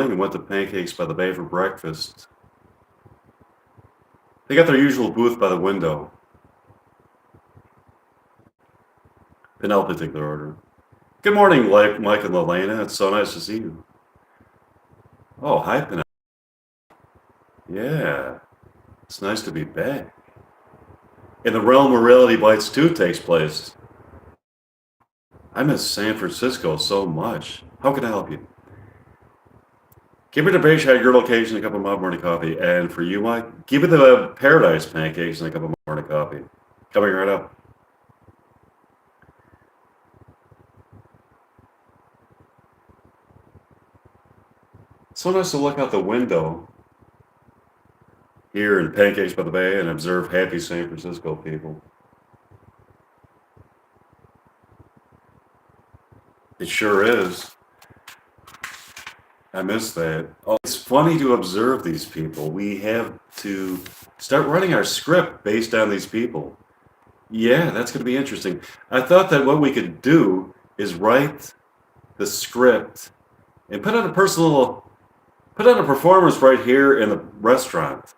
and went to Pancakes by the Bay for breakfast. They got their usual booth by the window. Penelope took their order. Good morning, Mike and Lelena. It's so nice to see you. Oh, hi, Penelope. Yeah, it's nice to be back. And the realm where Reality Bites 2 takes place. I miss San Francisco so much. How can I help you? Give me the Bayside Girl location and a cup of Mount Morning coffee. And for you, Mike, give me the Paradise pancakes and a cup of morning coffee. Coming right up. So nice to look out the window here in Pancakes by the Bay and observe happy San Francisco people. It sure is. I miss that. Oh, it's funny to observe these people. We have to start running our script based on these people. Yeah, that's going to be interesting. I thought that what we could do is write the script and put on a performance right here in the restaurant.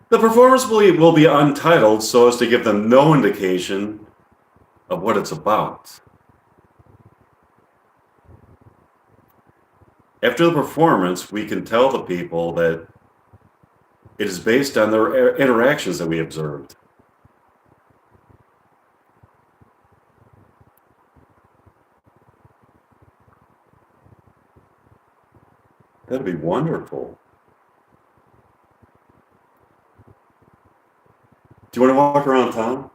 The performance will be untitled so as to give them no indication of what it's about. After the performance, we can tell the people that it is based on their interactions that we observed. That'd be wonderful. Do you want to walk around town?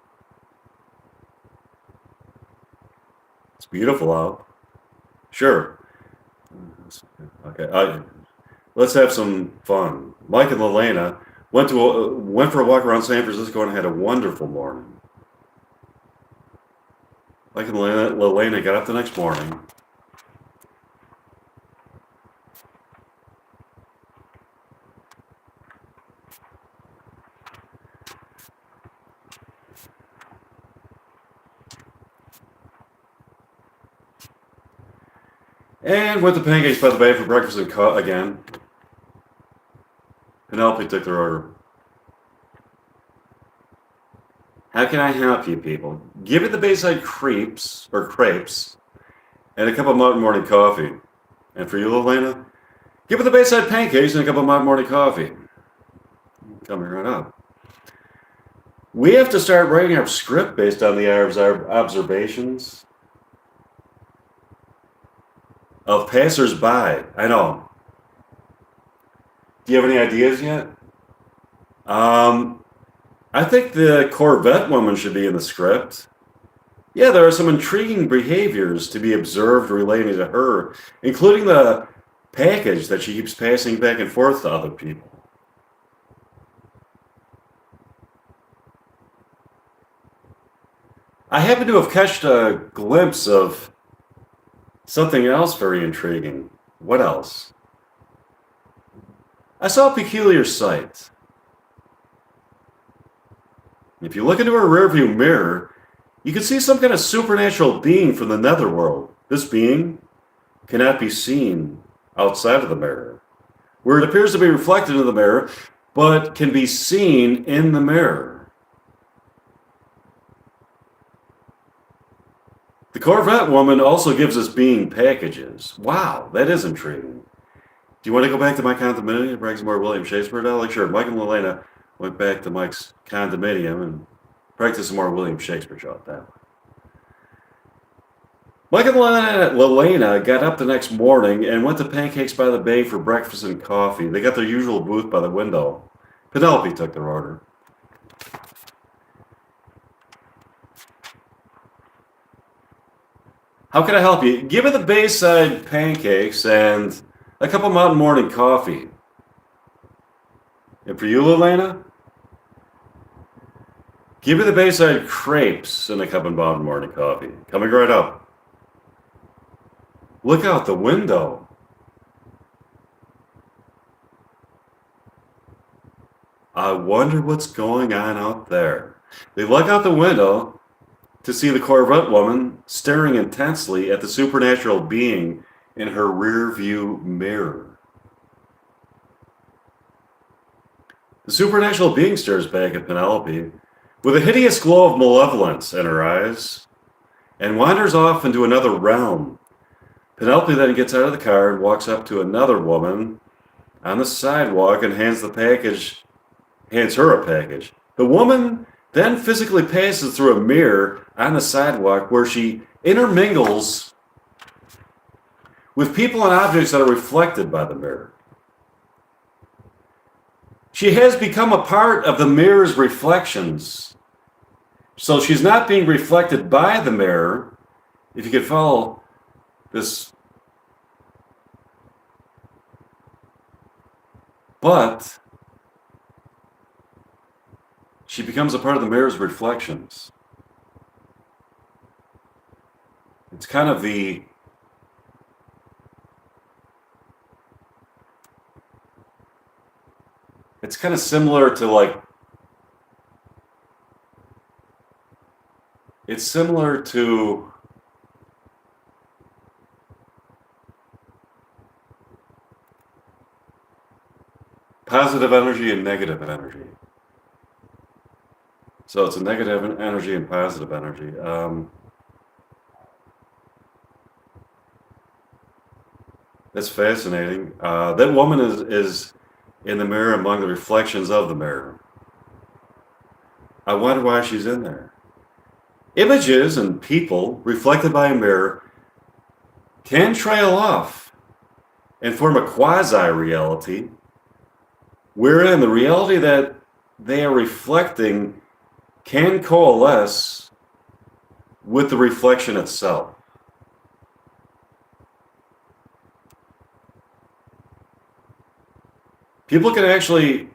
It's beautiful out. Sure. Okay. Let's have some fun. Mike and Lelena went for a walk around San Francisco and had a wonderful morning. Mike and Lelena got up the next morning. And went to Pancakes by the Bay for breakfast and again. Penelope took their order. How can I help you people? Give me the Bayside crepes and a cup of Mountain Morning coffee. And for you, Lelena, give me the Bayside pancakes and a cup of Mountain Morning coffee. Coming right up. We have to start writing our script based on the observations of passers-by. I know. Do you have any ideas yet? I think the Corvette woman should be in the script. Yeah, there are some intriguing behaviors to be observed relating to her, including the package that she keeps passing back and forth to other people. I happen to have catched a glimpse of something else very intriguing. What else? I saw a peculiar sight. If you look into her rearview mirror, you can see some kind of supernatural being from the netherworld. This being cannot be seen outside of the mirror, where it appears to be reflected in the mirror, but can be seen in the mirror. The Corvette woman also gives this being packages. Wow, that is intriguing. Do you want to go back to my condominium and bring some more William Shakespeare doll? Sure, Mike and Lelena went back to Mike's condominium and practiced some more William Shakespeare show at that. Mike and Lelena got up the next morning and went to Pancakes by the Bay for breakfast and coffee. They got their usual booth by the window. Penelope took their order. How can I help you? Give me the Bayside pancakes and a cup of Mountain Morning coffee. And for you, Lelena? Give me the Bayside crepes and a cup of Mountain Morning coffee. Coming right up. Look out the window. I wonder what's going on out there. They look out the window to see the Corvette woman staring intensely at the supernatural being in her rear view mirror. The supernatural being stares back at Penelope with a hideous glow of malevolence in her eyes and wanders off into another realm. Penelope then gets out of the car and walks up to another woman on the sidewalk and hands her a package. The woman then physically passes through a mirror on the sidewalk where she intermingles with people and objects that are reflected by the mirror. She has become a part of the mirror's reflections. So she's not being reflected by the mirror, if you could follow this, but she becomes a part of the mirror's reflections. It's kind of it's kind of similar to it's similar to positive energy and negative energy. So it's a negative energy and positive energy. That's fascinating. That woman is in the mirror among the reflections of the mirror. I wonder why she's in there. Images and people reflected by a mirror can trail off and form a quasi-reality, wherein the reality that they are reflecting can coalesce with the reflection itself. People can actually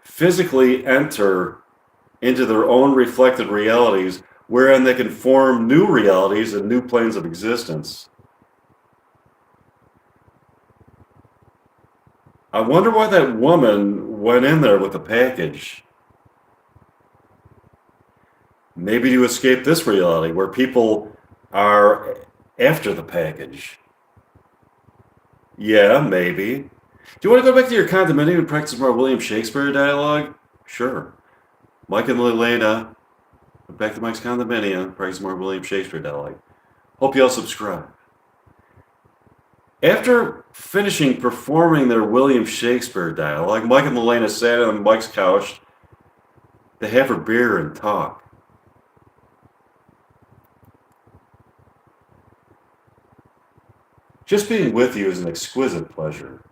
physically enter into their own reflected realities, wherein they can form new realities and new planes of existence. I wonder why that woman went in there with the package. Maybe to escape this reality where people are after the package. Yeah, maybe. Do you want to go back to your condominium and practice more William Shakespeare dialogue? Sure. Mike and Elena, back to Mike's condominium, practice more William Shakespeare dialogue. Hope you all subscribe. After finishing performing their William Shakespeare dialogue, Mike and Elena sat on Mike's couch to have a beer and talk. Just being with you is an exquisite pleasure.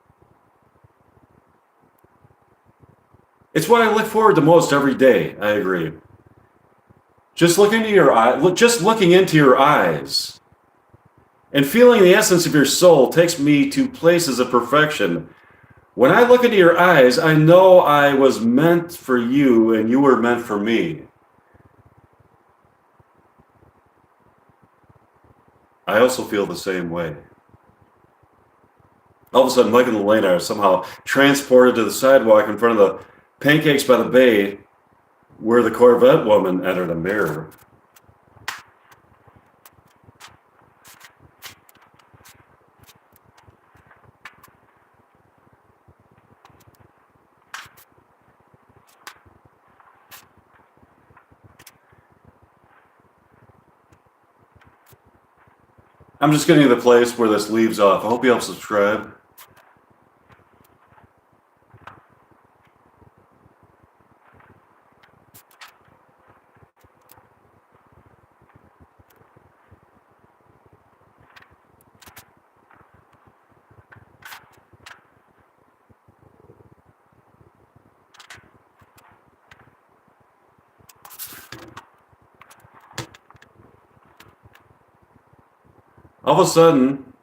It's what I look forward to most every day. I agree. Just looking into your looking into your eyes and feeling the essence of your soul takes me to places of perfection. When I look into your eyes, I know I was meant for you and you were meant for me. I also feel the same way. All of a sudden, Mike and Elena are somehow transported to the sidewalk in front of the Pancakes by the Bay, where the Corvette woman entered a mirror. I'm just getting to the place where this leaves off. I hope you all subscribe. All of a sudden,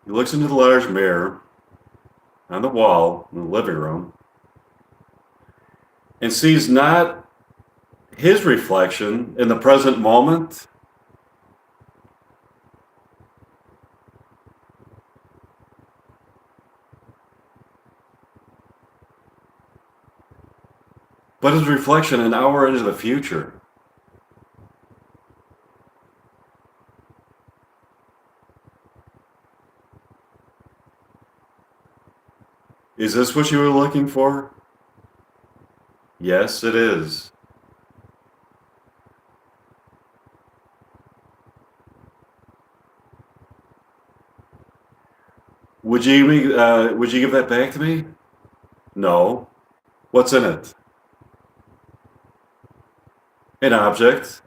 he looks into the large mirror on the wall in the living room and sees not his reflection in the present moment, but his reflection an hour into the future. Is this what you were looking for? Yes, it is. Would you give that back to me? No. What's in it? An object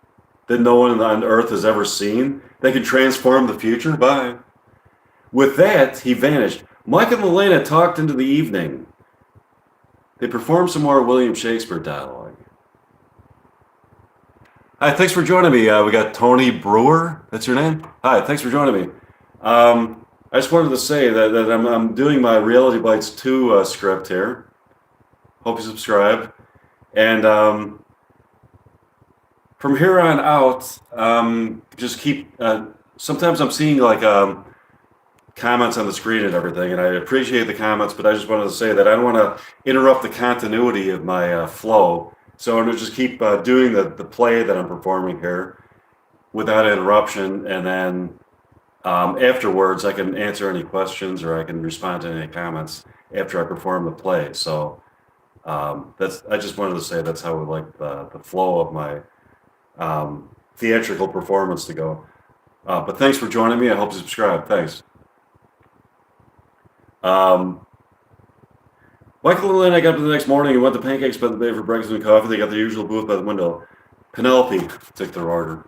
that no one on Earth has ever seen that can transform the future? Bye. With that, he vanished. Mike and Elena talked into the evening. They performed some more William Shakespeare dialogue. Hi, thanks for joining me. We got Tony Brewer. That's your name? Hi, thanks for joining me. I just wanted to say that I'm doing my Reality Bites 2 script here. Hope you subscribe. And from here on out, just keep. Sometimes I'm seeing like comments on the screen and everything, and I appreciate the comments, but I just wanted to say that I don't want to interrupt the continuity of my flow. So I'm going to just keep doing the play that I'm performing here without interruption, and then afterwards I can answer any questions or I can respond to any comments after I perform the play. So I just wanted to say that's how I would like the flow of my theatrical performance to go. But thanks for joining me. I hope you subscribe. Thanks. Michael and I got up the next morning and went to Pancakes by the Bay for breakfast and coffee. They got their usual booth by the window. Penelope took their order.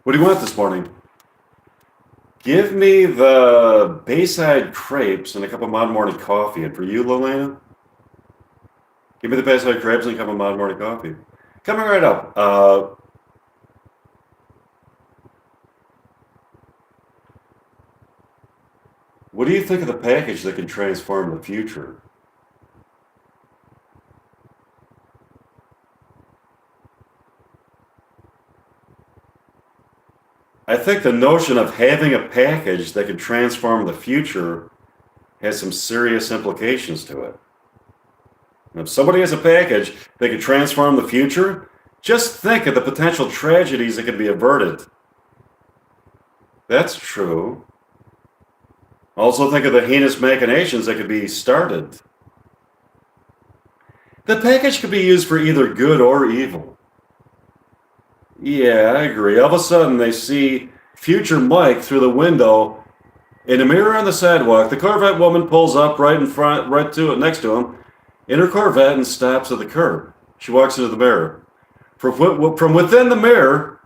What do you want this morning? Give me the Bayside crepes and a cup of Mod Morning coffee. And for you, Lilena, give me the Bayside crepes and a cup of Mod Morning coffee. Coming right up. What do you think of the package that can transform the future? I think the notion of having a package that can transform the future has some serious implications to it. And if somebody has a package that can transform the future, just think of the potential tragedies that could be averted. That's true. Also think of the heinous machinations that could be started. The package could be used for either good or evil. Yeah, I agree. All of a sudden, they see future Mike through the window in a mirror on the sidewalk. The Corvette woman pulls up right in front, next to him, in her Corvette and stops at the curb. She walks into the mirror. From within the mirror,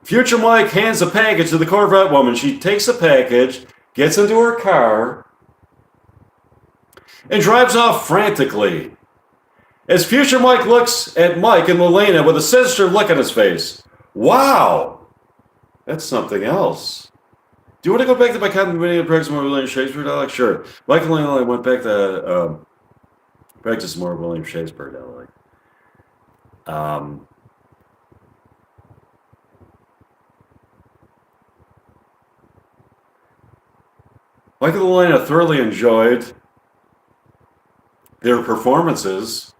future Mike hands a package to the Corvette woman. She takes the package, gets into her car, and drives off frantically. As future Mike looks at Mike and Lilena with a sinister look on his face. Wow! That's something else. Do you want to go back to my continuity and practice more William Shakespeare dialogue? Sure. Mike and Lilena went back to practice more William Shakespeare dialogue. Mike and Lilena thoroughly enjoyed their performances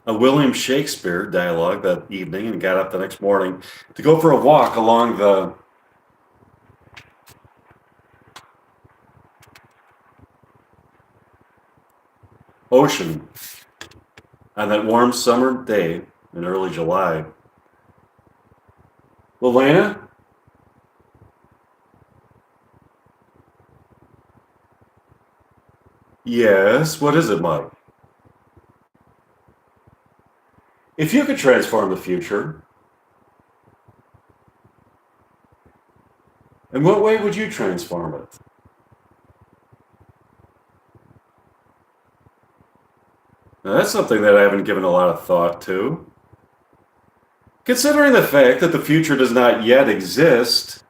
of William Shakespeare dialogue that evening and got up the next morning to go for a walk along the ocean on that warm summer day in early July. Lilena? Yes, what is it, Mike? If you could transform the future, in what way would you transform it? Now, that's something that I haven't given a lot of thought to. Considering the fact that the future does not yet exist,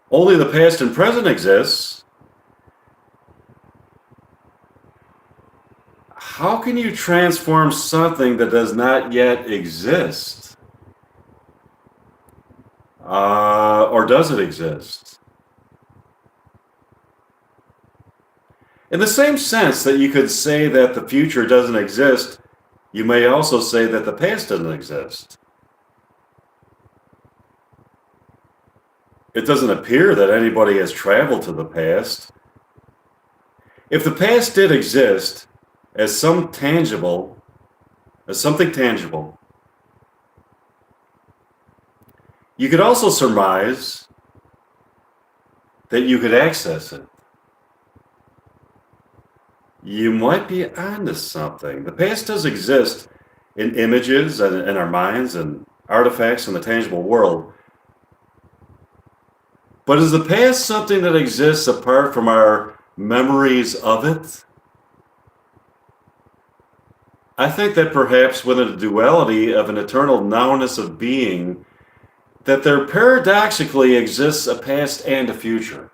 only the past and present exists, How can you transform something that does not yet exist? Or does it exist? In the same sense that you could say that the future doesn't exist, you may also say that the past doesn't exist. It doesn't appear that anybody has traveled to the past. If the past did exist as something tangible, you could also surmise that you could access it. You might be onto something. The past does exist in images and in our minds and artifacts in the tangible world. But is the past something that exists apart from our memories of it? I think that perhaps within the duality of an eternal nowness of being, that there paradoxically exists a past and a future.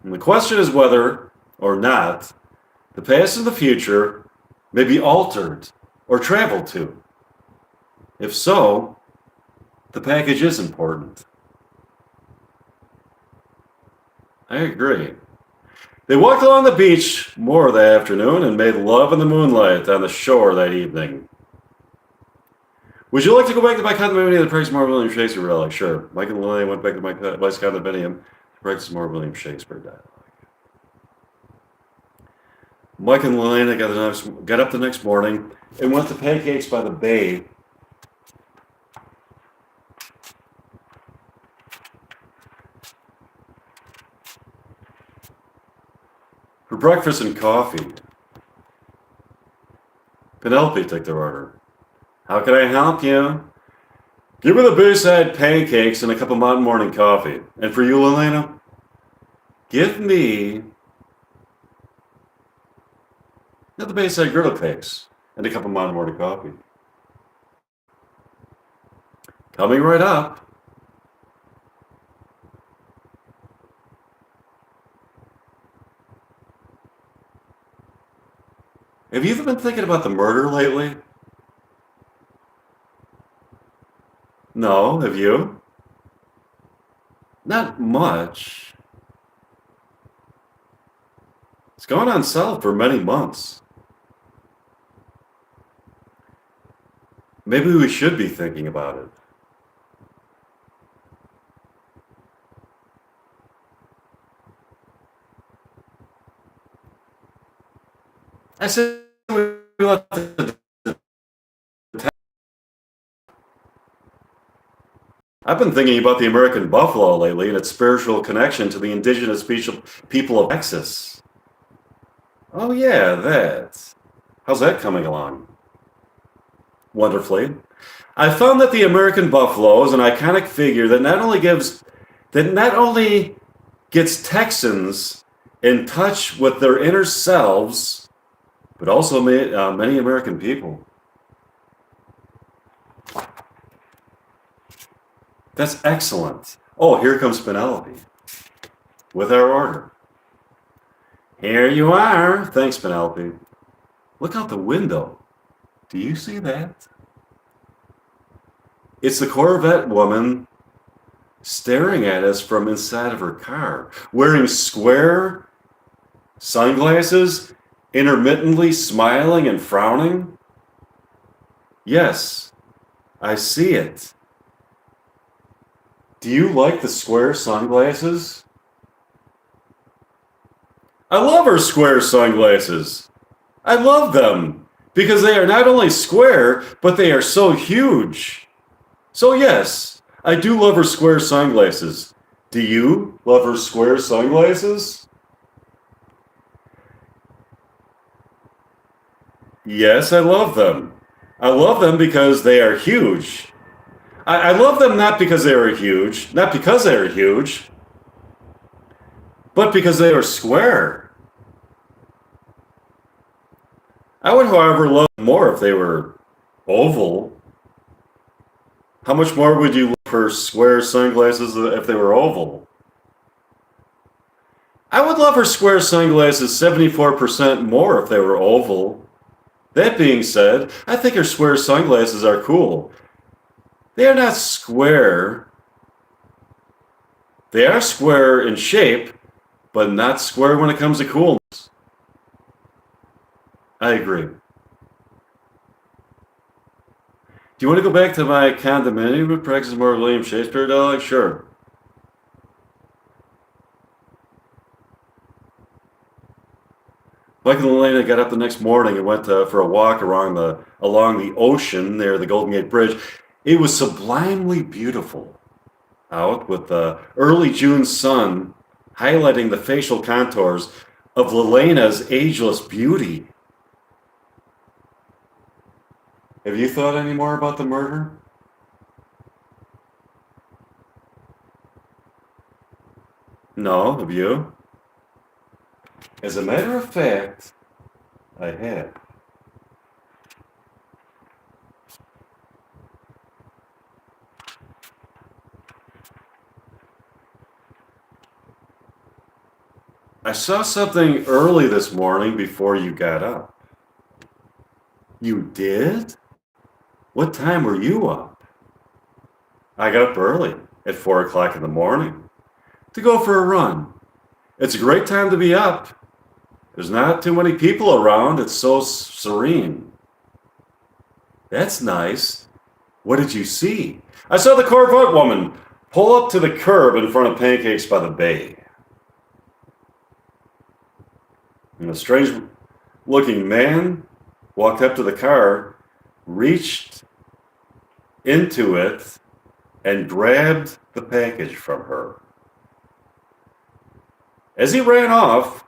And the question is whether or not the past and the future may be altered or traveled to. If so, the package is important. I agree. They walked along the beach more that afternoon and made love in the moonlight on the shore that evening. Would you like to go back to my condominium to practice more William Shakespeare dialogue? Sure. Mike and Lily went back to my wife's condominium to practice more William Shakespeare dialogue. Mike and Lelena got up the next morning and went to Pancakes by the Bay. For breakfast and coffee. Penelope took their order. How can I help you? Give me the Bayside pancakes and a cup of mountain morning coffee. And for you, Lelena? Give me the Bayside griddle cakes and a cup of mountain morning coffee. Coming right up. Have you even been thinking about the murder lately? No, have you? Not much. It's gone unsolved for many months. Maybe we should be thinking about it. I said we left the I've been thinking about the American buffalo lately and its spiritual connection to the indigenous people of Texas. Oh yeah, that. How's that coming along? Wonderfully. I found that the American buffalo is an iconic figure that not only gets Texans in touch with their inner selves, but also many American people. That's excellent. Oh, here comes Penelope with our order. Here you are. Thanks, Penelope. Look out the window. Do you see that? It's the Corvette woman staring at us from inside of her car, wearing square sunglasses, intermittently smiling and frowning. Yes, I see it. Do you like the square sunglasses? I love her square sunglasses. I love them because they are not only square, but they are so huge. So yes, I do love her square sunglasses. Do you love her square sunglasses? Yes, I love them. I love them because they are huge. I love them not because they are huge, but because they are square. I would, however, love them more if they were oval. How much more would you love for square sunglasses if they were oval? I would love her square sunglasses 74% more if they were oval. That being said, I think her square sunglasses are cool. They are not square. They are square in shape, but not square when it comes to coolness. I agree. Do you want to go back to my condominium and practice more William Shakespeare dialogue? Sure. Mike and Elena got up the next morning and went for a walk along the ocean near the Golden Gate Bridge. It was sublimely beautiful out with the early June sun highlighting the facial contours of Lelena's ageless beauty. Have you thought any more about the murder? No, have you? As a matter of fact, I have. I saw something early this morning before you got up. You did? What time were you up? I got up early at 4 o'clock in the morning to go for a run. It's a great time to be up. There's not too many people around. It's so serene. That's nice. What did you see? I saw the Corvette woman pull up to the curb in front of Pancakes by the Bay. And a strange-looking man walked up to the car, reached into it, and grabbed the package from her. As he ran off,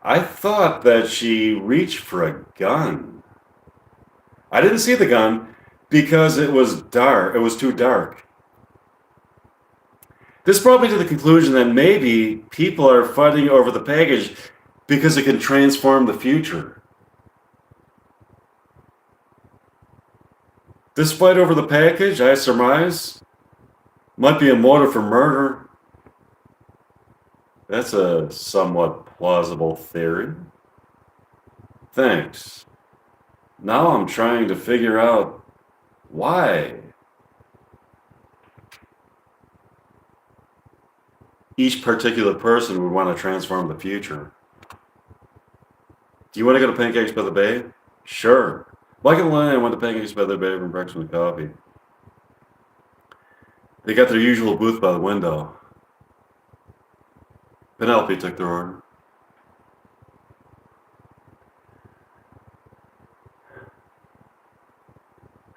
I thought that she reached for a gun. I didn't see the gun because it was dark. It was too dark. This brought me to the conclusion that maybe people are fighting over the package because it can transform the future. This fight over the package, I surmise, might be a motive for murder. That's a somewhat plausible theory. Thanks. Now I'm trying to figure out why. Each particular person would want to transform the future. Do you want to go to Pancakes by the Bay? Sure. Mike and Elena went to Pancakes by the Bay for breakfast with coffee. They got their usual booth by the window. Penelope took their order.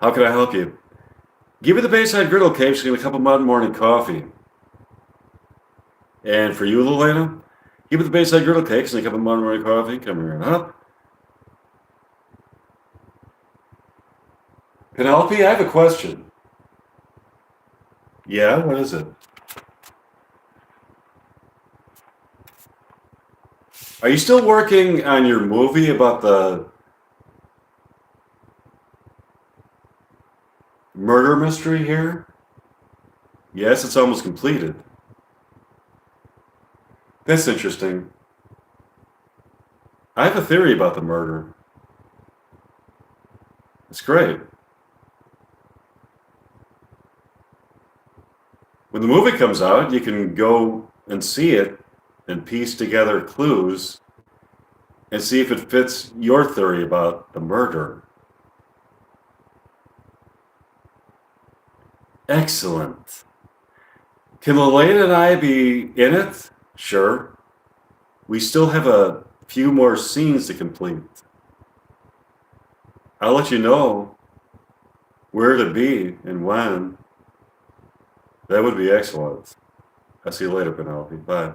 How can I help you? Give me the Bayside Griddle cakes and a cup of mud morning coffee. And for you, Elena, give me the Bayside Griddle cakes and a cup of mud morning coffee. Come here, huh? Penelope, I have a question. Yeah, what is it? Are you still working on your movie about the murder mystery here? Yes, it's almost completed. That's interesting. I have a theory about the murder. It's great. When the movie comes out, you can go and see it and piece together clues and see if it fits your theory about the murder. Excellent. Can Lelaine and I be in it? Sure. We still have a few more scenes to complete. I'll let you know where to be and when. That would be excellent. I'll see you later, Penelope. Bye.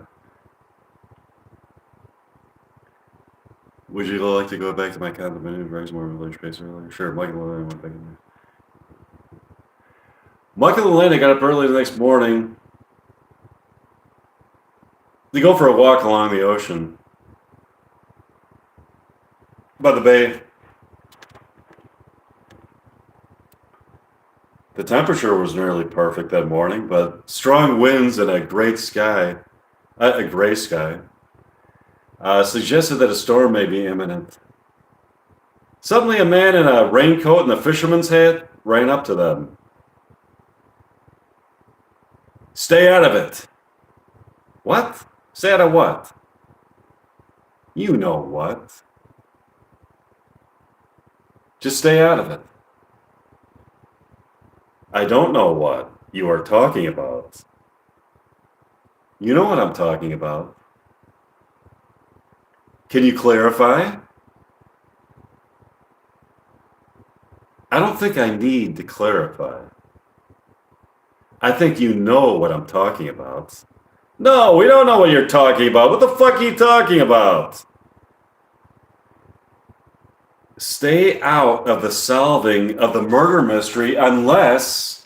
Would you like to go back to my condominium? Greg's more village space earlier. Sure, Mike and Elena went back in there. Mike and Elena got up early the next morning. They go for a walk along the ocean by the bay. The temperature was nearly perfect that morning, but strong winds and a gray sky. suggested that a storm may be imminent. Suddenly, a man in a raincoat and a fisherman's hat ran up to them. Stay out of it. What? Stay out of what? You know what. Just stay out of it. I don't know what you are talking about. You know what I'm talking about. Can you clarify? I don't think I need to clarify. I think you know what I'm talking about. No, we don't know what you're talking about. What the fuck are you talking about? Stay out of the solving of the murder mystery unless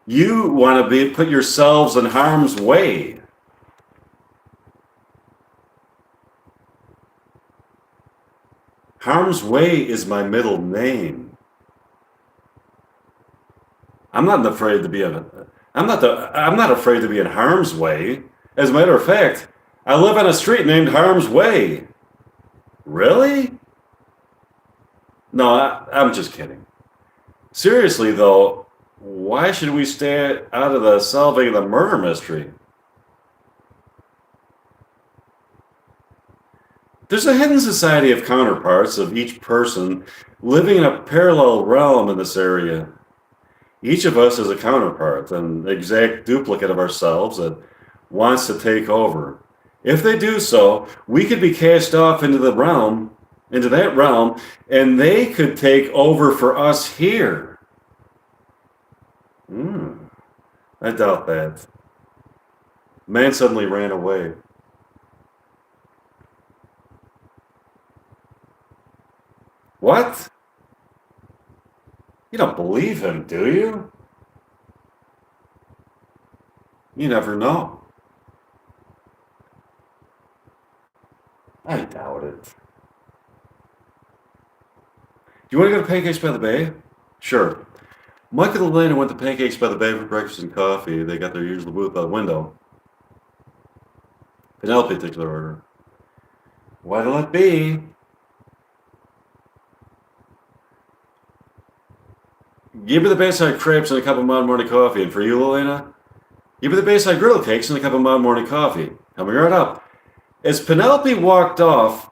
you want to put yourselves in harm's way. Harm's way is my middle name. I'm not afraid to be I'm not afraid to be in harm's way. As a matter of fact, I live on a street named Harm's Way. Really? No, I'm just kidding. Seriously though, why should we stay out of the solving of the murder mystery? There's a hidden society of counterparts of each person living in a parallel realm in this area. Each of us is a counterpart, an exact duplicate of ourselves that wants to take over. If they do so, we could be cast off into that realm, and they could take over for us here. I doubt that. Man suddenly ran away. What? You don't believe him, do you? You never know. I doubt it. Do you want to go to Pancakes by the Bay? Sure. Mike and Elena went to Pancakes by the Bay for breakfast and coffee. They got their usual booth by the window. Penelope took their order. What'll it be? Give me the Bayside crepes and a cup of mild morning coffee. And for you, Elena, give me the Bayside griddle cakes and a cup of mild morning coffee. Coming right up. As Penelope walked off,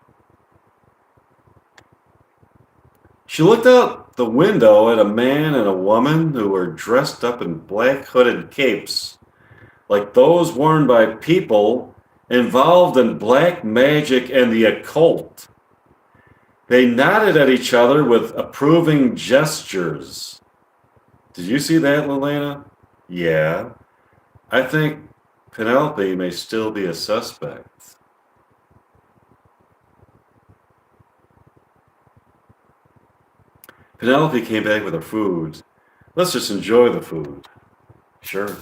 she looked out the window at a man and a woman who were dressed up in black hooded capes, like those worn by people involved in black magic and the occult. They nodded at each other with approving gestures. Did you see that, Lelena? Yeah. I think Penelope may still be a suspect. Penelope came back with her food. Let's just enjoy the food. Sure.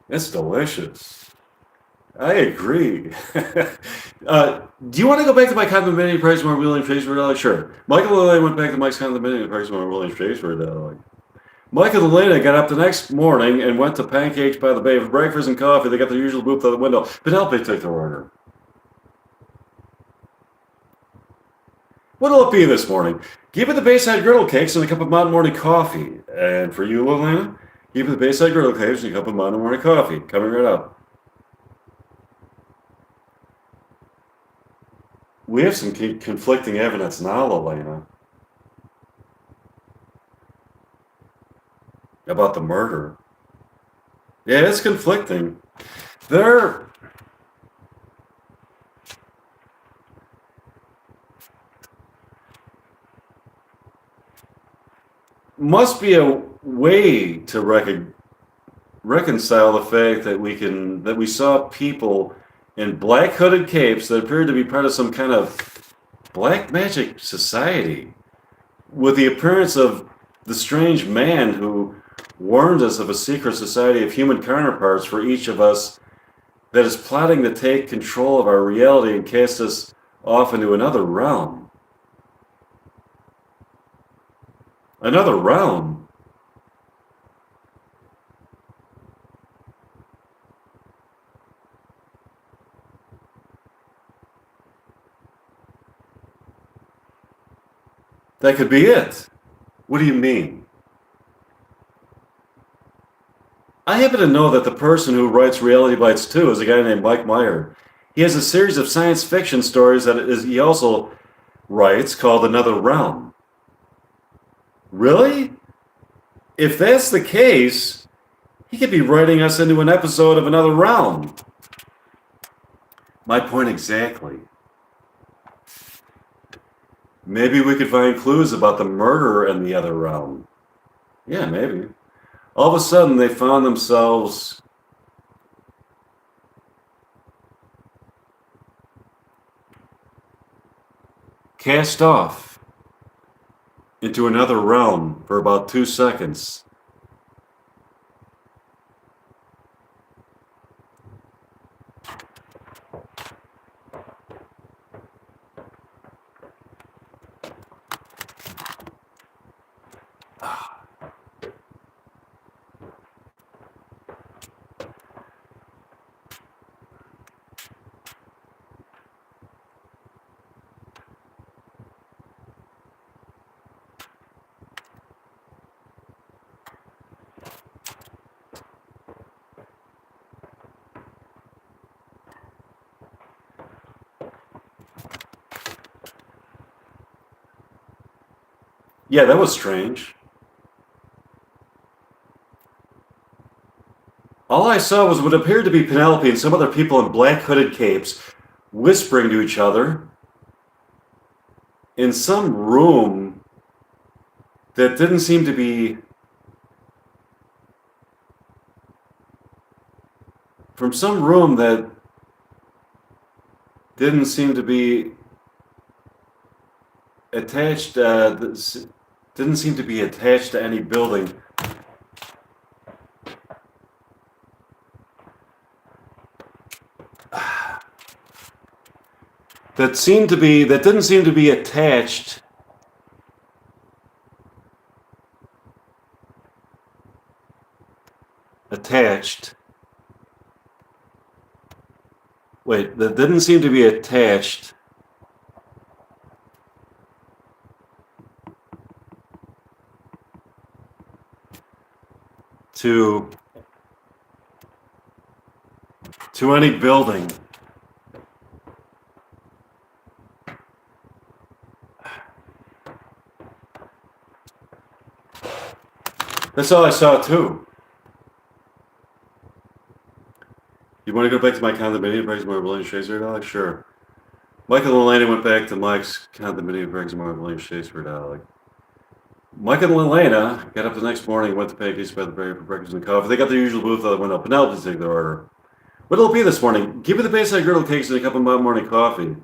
It's delicious. I agree. Do you want to go back to my condominium price more William Shakespeare? Sure. Michael and Elena went back to Mike's condominium price more William Shakespeare. Michael and Elena got up the next morning and went to Pancakes by the Bay for breakfast and coffee. They got their usual booth out the window. Penelope took their order. What'll it be this morning? Give me the Bayside griddle cakes and a cup of mild morning coffee. And for you, Elena, give me the Bayside griddle cakes and a cup of mild morning coffee. Coming right up. We have some conflicting evidence now, Elena, about the murder. Yeah, it's conflicting. There must be a way to reconcile the fact that we saw people in black hooded capes that appeared to be part of some kind of black magic society, with the appearance of the strange man who warned us of a secret society of human counterparts for each of us that is plotting to take control of our reality and cast us off into another realm. Another realm? That could be it. What do you mean? I happen to know that the person who writes Reality Bites 2 is a guy named Meyer. He has a series of science fiction stories he also writes called Another Realm. Really? If that's the case, he could be writing us into an episode of Another Realm. My point exactly. Maybe we could find clues about the murderer in the other realm. Yeah, maybe. All of a sudden, they found themselves cast off into another realm for about 2 seconds. Yeah, that was strange. All I saw was what appeared to be Penelope and some other people in black hooded capes whispering to each other in some room that didn't seem to be from some room that didn't seem to be attached didn't seem to be attached to any building. That didn't seem to be attached that didn't seem to be attached to any building. That's all I saw too. You want to go back to my condominium, Briggs Moore, William Shakespeare, Alec? Sure. Michael and Elena went back to Mike's condominium, Briggs Moore, William Shakespeare, Alec. Michael and Elena got up the next morning and went to Pancakes by the Berry for breakfast and coffee. They got their usual booth out the window. Penelope take their order. What'll it be this morning? Give me the Bayside Girdle cakes and a cup of mild morning coffee.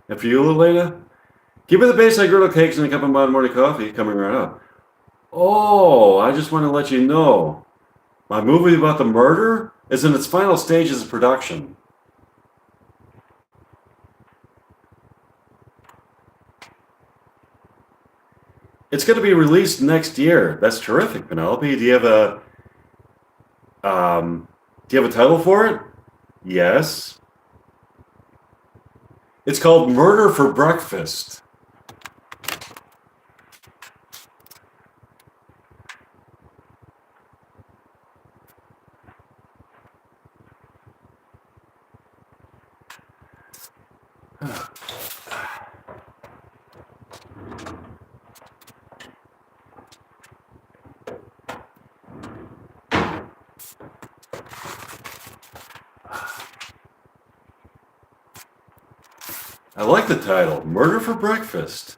And for you, Elena? Give me the Bayside Girdle cakes and a cup of mild morning coffee. Coming right up. Oh, I just want to let you know. My movie about the murder is in its final stages of production. It's going to be released next year. That's terrific, Penelope. Do you have a title for it? Yes. It's called Murder for Breakfast. I like the title, Murder for Breakfast.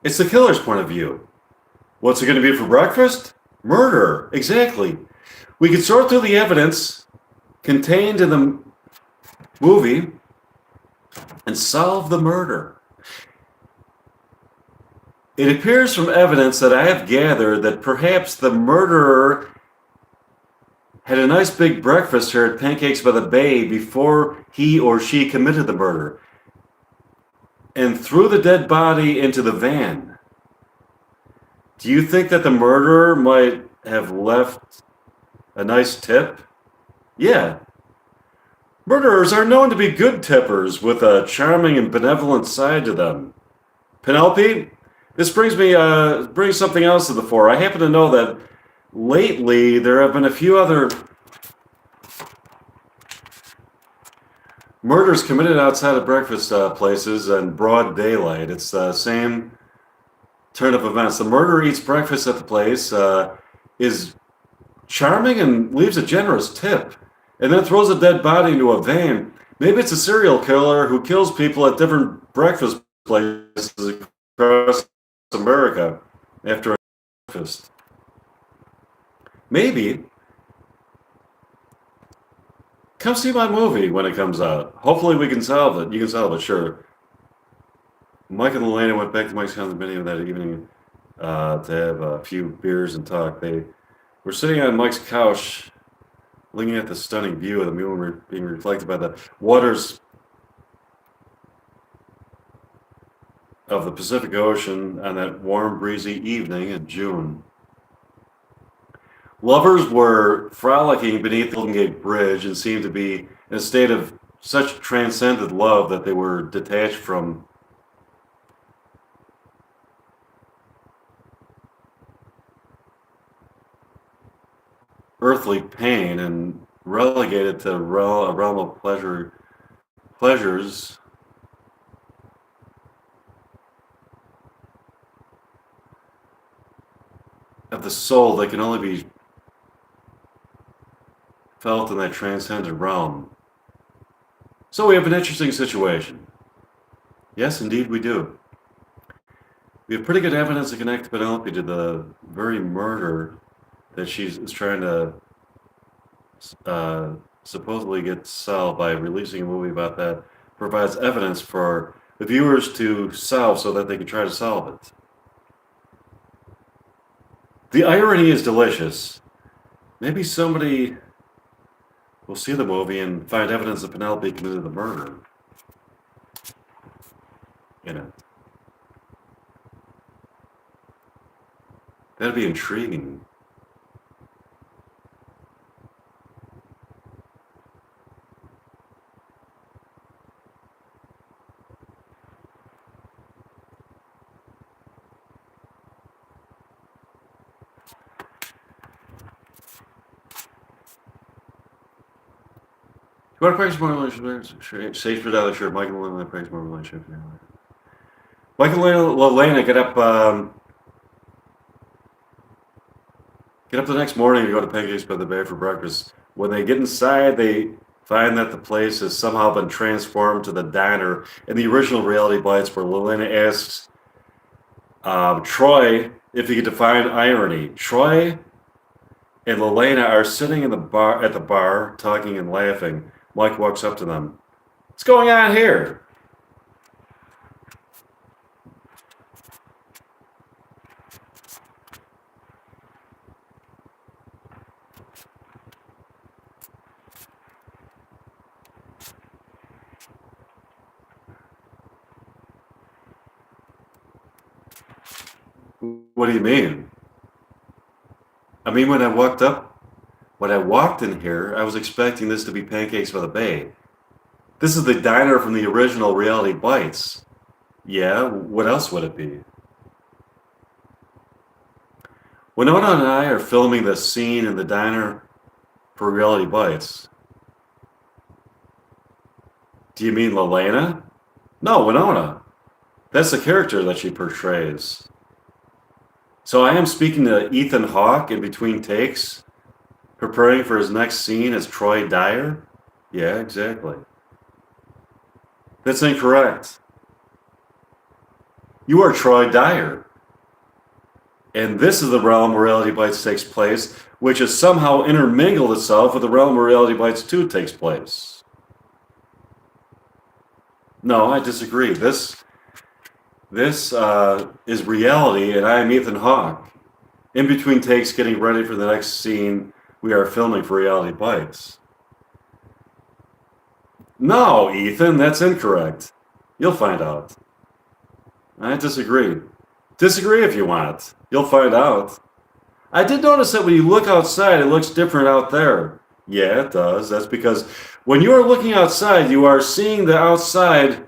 It's the killer's point of view. What's it going to be for breakfast? Murder, exactly. We could sort through the evidence contained in the movie and solve the murder. It appears from evidence that I have gathered that perhaps the murderer had a nice big breakfast here at Pancakes by the Bay before he or she committed the murder and threw the dead body into the van Do you think that the murderer might have left a nice tip? Yeah. Murderers are known to be good tippers with a charming and benevolent side to them. Penelope, this brings something else to the fore. I happen to know that lately there have been a few other murders committed outside of breakfast places in broad daylight. It's the same turn of events. The murderer eats breakfast at the place, is charming and leaves a generous tip, and then throws a dead body into a van. Maybe it's a serial killer who kills people at different breakfast places across America after breakfast. Maybe. Come see my movie when it comes out. Hopefully we can solve it. You can solve it, sure. Mike and Elena went back to Mike's condominium that evening to have a few beers and talk. They were sitting on Mike's couch, looking at the stunning view of the moon being reflected by the waters of the Pacific Ocean on that warm, breezy evening in June. Lovers were frolicking beneath the Golden Gate Bridge and seemed to be in a state of such transcendent love that they were detached from earthly pain and relegated to a realm of pleasures of the soul that can only be felt in that transcendent realm. So we have an interesting situation. Yes, indeed we do. We have pretty good evidence to connect Penelope to the very murder that she is trying to supposedly get solved by releasing a movie about that. Provides evidence for the viewers to solve so that they can try to solve it. The irony is delicious. Maybe somebody will see the movie and find evidence that Penelope committed the murder in it. That'd be intriguing. You want to practice more relationship? Shakespeare Dollar shirt. Michael and Elena practice more relationship. Michael and Elena get up the next morning to go to Pancakes by the Bay for breakfast. When they get inside, they find that the place has somehow been transformed to the diner in the original Reality Bites, where Elena asks Troy if he could define irony. Troy and Elena are sitting at the bar, talking and laughing. Mike walks up to them. What's going on here? What do you mean? I mean, when I walked in here, I was expecting this to be Pancakes by the Bay. This is the diner from the original Reality Bites. Yeah, what else would it be? Winona and I are filming the scene in the diner for Reality Bites. Do you mean Lelena? No, Winona. That's the character that she portrays. So I am speaking to Ethan Hawke in between takes, preparing for his next scene as Troy Dyer? Yeah, exactly. That's incorrect. You are Troy Dyer. And this is the realm where Reality Bites takes place, which has somehow intermingled itself with the realm where Reality Bites 2 takes place. No, I disagree. This is reality, and I am Ethan Hawke. In between takes, getting ready for the next scene we are filming for Reality Bites. No, Ethan, that's incorrect. You'll find out. I disagree. Disagree if you want. You'll find out. I did notice that when you look outside, it looks different out there. Yeah, it does. That's because when you are looking outside, you are seeing the outside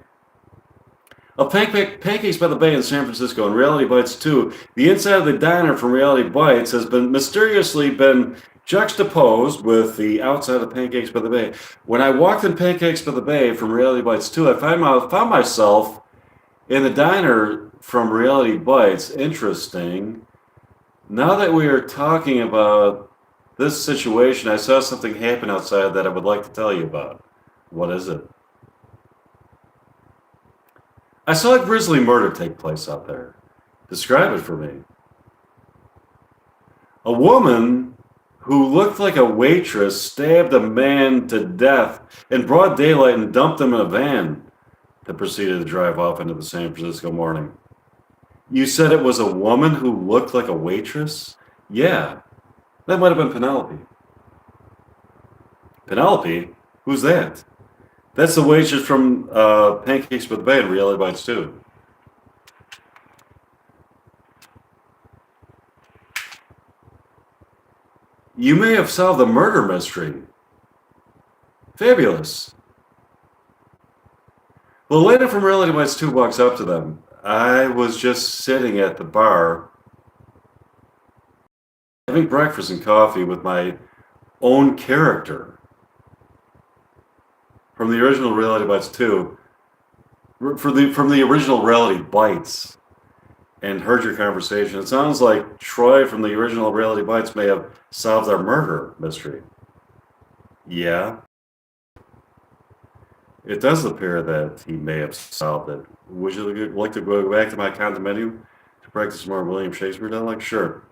of Pancakes by the Bay in San Francisco and Reality Bites 2. The inside of the diner from Reality Bites has been mysteriously been juxtaposed with the outside of Pancakes by the Bay. When I walked in Pancakes by the Bay from Reality Bites 2, I found myself in the diner from Reality Bites. Interesting. Now that we are talking about this situation, I saw something happen outside that I would like to tell you about. What is it? I saw a grisly murder take place out there. Describe it for me. A woman who looked like a waitress stabbed a man to death in broad daylight and dumped him in a van that proceeded to drive off into the San Francisco morning. You said it was a woman who looked like a waitress? Yeah, that might have been Penelope. Penelope? Who's that? That's the waitress from Pancakes by the Bay and Reality Bites 2. You may have solved the murder mystery. Fabulous. Well, the lady from Reality Bites 2 walks up to them. I was just sitting at the bar having breakfast and coffee with my own character from the original Reality Bites 2, from the original Reality Bites, and heard your conversation. It sounds like Troy from the original Reality Bites may have solved our murder mystery. Yeah. It does appear that he may have solved it. Would you like to go back to my condominium to practice more William Shakespeare dialogue? Sure.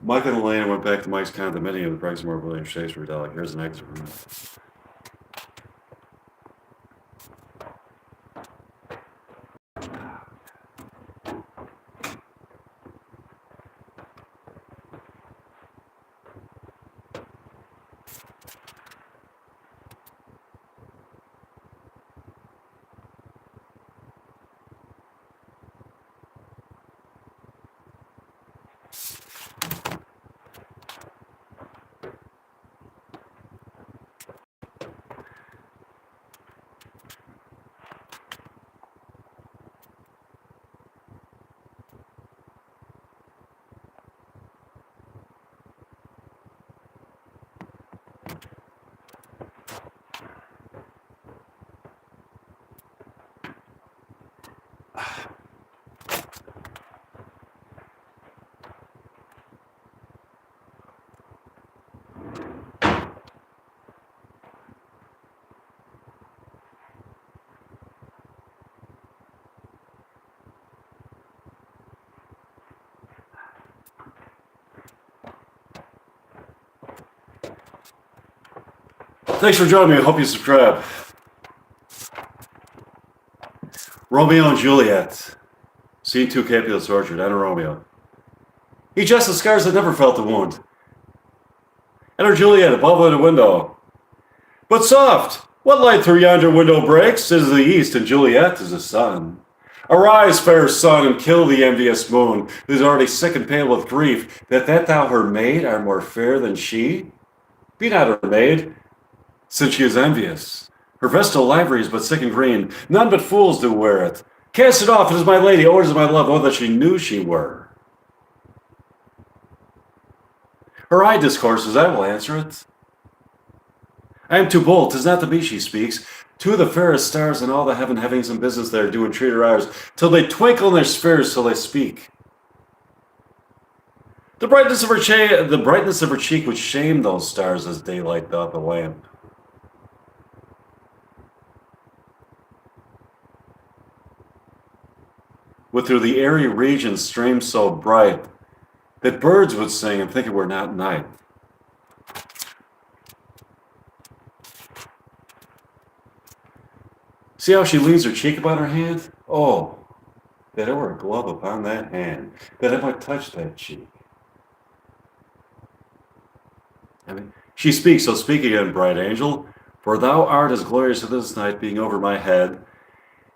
Mike and Elena went back to Mike's condominium to practice more William Shakespeare dialogue. Here's an extra from it. Thanks for joining me. I hope you subscribe. Romeo and Juliet. Scene 2, Capulet's Orchard. Enter Romeo. He just the scars that never felt the wound. Enter Juliet above the window. But soft! What light through yonder window breaks? 'Tis the east, and Juliet is the sun. Arise, fair sun, and kill the envious moon, who's already sick and pale with grief, that thou her maid art more fair than she? Be not her maid, since she is envious. Her vestal livery is but sick and green, none but fools do wear it. Cast it off, it is my lady, oh, it is my love, oh, that she knew she were. Her eye discourses, I will answer it. I am too bold, 'tis not to be she speaks. Two of the fairest stars in all the heaven having some business there do entreat her eyes, till they twinkle in their spheres till they speak. The brightness of her cheek would shame those stars as daylight doth a lamp. With through the airy region streams so bright that birds would sing and think it were not night. See how she leans her cheek upon her hand? Oh, that it were a glove upon that hand, that it might touch that cheek. She speaks, so speak again, bright angel, for thou art as glorious of this night being over my head,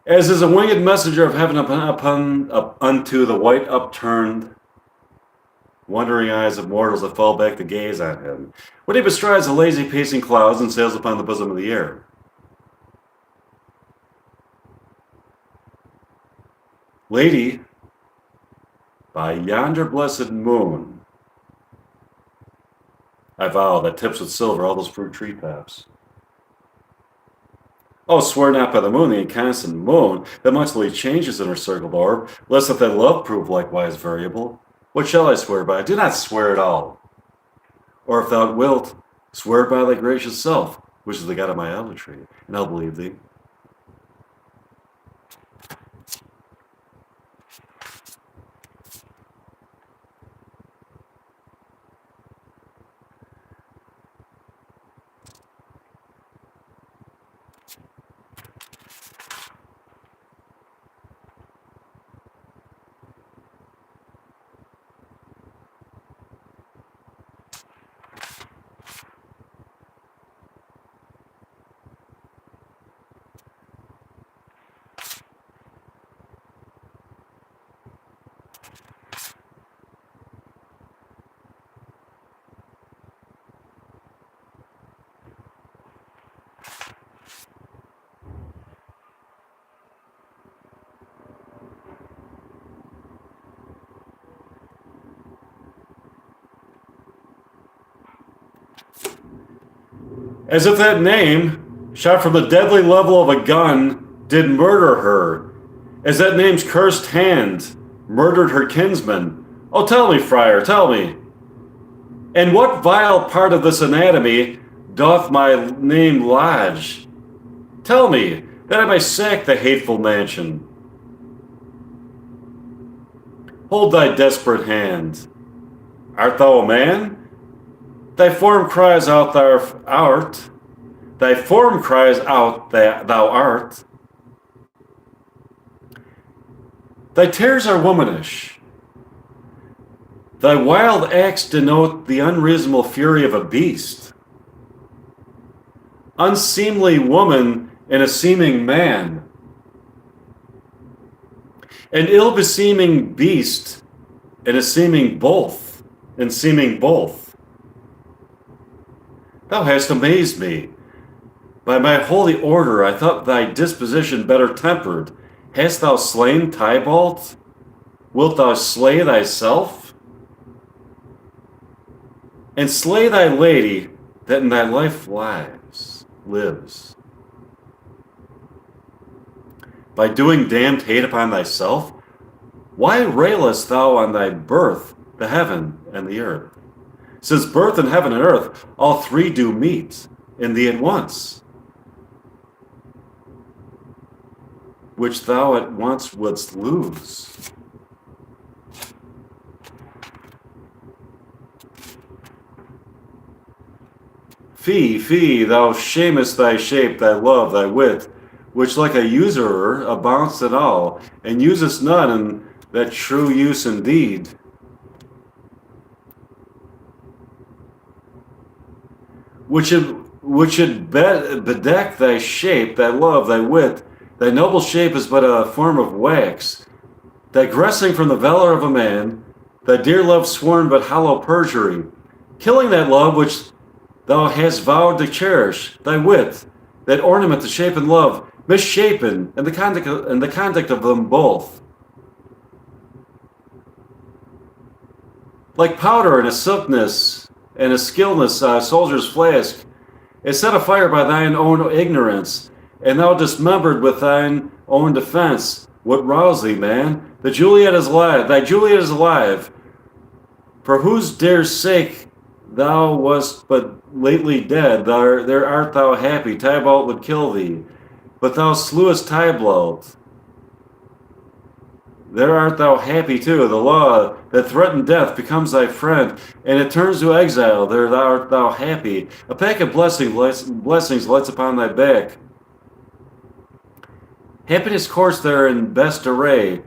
as is a winged messenger of heaven unto the white upturned wondering eyes of mortals that fall back to gaze on him, when he bestrides the lazy pacing clouds and sails upon the bosom of the air. Lady, by yonder blessed moon, I vow that tips with silver all those fruit tree tops. Oh, swear not by the moon, the inconstant moon, that monthly changes in her circled orb, lest that thy love prove likewise variable. What shall I swear by? Do not swear at all. Or if thou wilt, swear by thy gracious self, which is the God of my idolatry, and I'll believe thee. As if that name, shot from the deadly level of a gun, did murder her. As that name's cursed hand murdered her kinsman. Oh, tell me, friar, tell me. And what vile part of this anatomy doth my name lodge? Tell me, that I may sack the hateful mansion. Hold thy desperate hand. Art thou a man? Thy form cries out thou art. Thy form cries out that thou art. Thy tears are womanish. Thy wild acts denote the unreasonable fury of a beast. Unseemly woman and a seeming man. An ill-beseeming beast and a seeming both, and seeming both. Thou hast amazed me. By my holy order, I thought thy disposition better tempered. Hast thou slain Tybalt? Wilt thou slay thyself? And slay thy lady that in thy life lives. By doing damned hate upon thyself? Why railest thou on thy birth, the heaven and the earth? Since birth and heaven and earth, all three do meet in thee at once, which thou at once wouldst lose. Fie, thou shamest thy shape, thy love, thy wit, which like a usurer aboundst in all, and usest none in that true use indeed. Which should bedeck thy shape, thy love, thy wit. Thy noble shape is but a form of wax, digressing from the valor of a man, thy dear love sworn but hollow perjury, killing that love which thou hast vowed to cherish, thy wit, that ornament the shape and love, misshapen in the conduct of them both. Like powder in a silkness and a skillness soldier's flask, is set afire by thine own ignorance, and thou dismembered with thine own defense. What roused thee, man? Thy Juliet is alive, for whose dear sake thou wast but lately dead. There art thou happy. Tybalt would kill thee, but thou slewest Tybalt. There art thou happy too. The law that threatened death becomes thy friend, and it turns to exile. There art thou happy. A pack of blessings lights upon thy back. Happiness courts there in best array.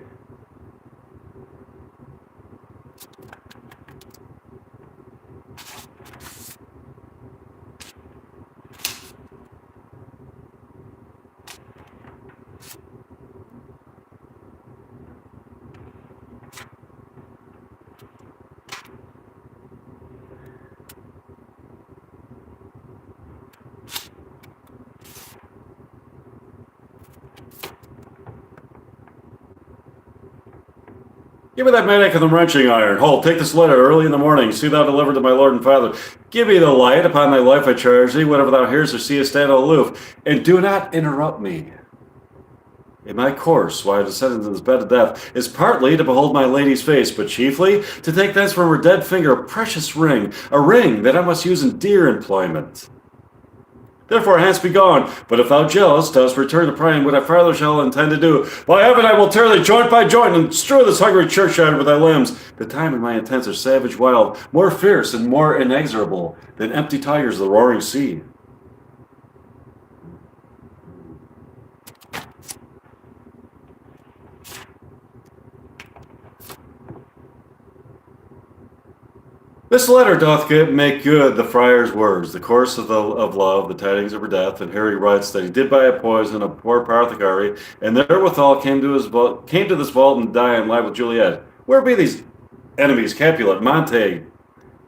Give me that mattock and the wrenching iron. Hold, take this letter early in the morning. See thou delivered to my lord and father. Give me the light. Upon thy life I charge thee. Whatever thou hearest or seest, stand aloof. And do not interrupt me. In my course, while I descend into this bed of death, is partly to behold my lady's face, but chiefly to take thence from her dead finger a precious ring, a ring that I must use in dear employment. Therefore, hence be gone. But if thou jealous dost return to prying what I farther shall intend to do, by heaven I will tear thee joint by joint and strew this hungry churchyard with thy limbs. The time and my intents are savage wild, more fierce and more inexorable than empty tigers of the roaring sea. This letter doth make good the friar's words, the course of love, the tidings of her death, and here he writes that he did buy a poison, a poor apothecary, and therewithal came to this vault and die and lie with Juliet. Where be these enemies, Capulet, Montague?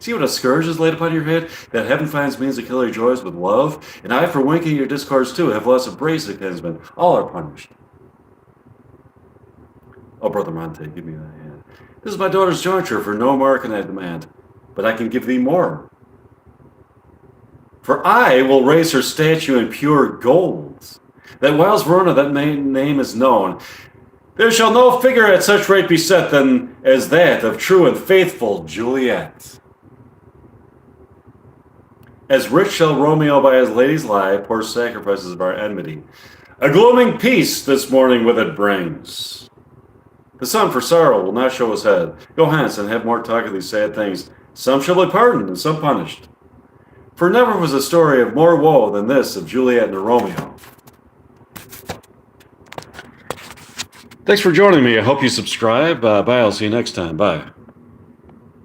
See what a scourge is laid upon your head, that heaven finds means to kill your joys with love, and I, for winking your discords too, have less of brace of kinsmen. All are punished. Oh, brother Montague, give me that hand. This is my daughter's jointure, for no more can I demand. But I can give thee more. For I will raise her statue in pure gold, that whilst Verona that name is known, there shall no figure at such rate be set than as that of true and faithful Juliet. As rich shall Romeo by his lady's lie pour sacrifices of our enmity. A gloaming peace this morning with it brings. The sun for sorrow will not show his head. Go hence and have more talk of these sad things. Some shall be pardoned and some punished. For never was a story of more woe than this of Juliet and Romeo. Thanks for joining me. I hope you subscribe. Bye. I'll see you next time. Bye.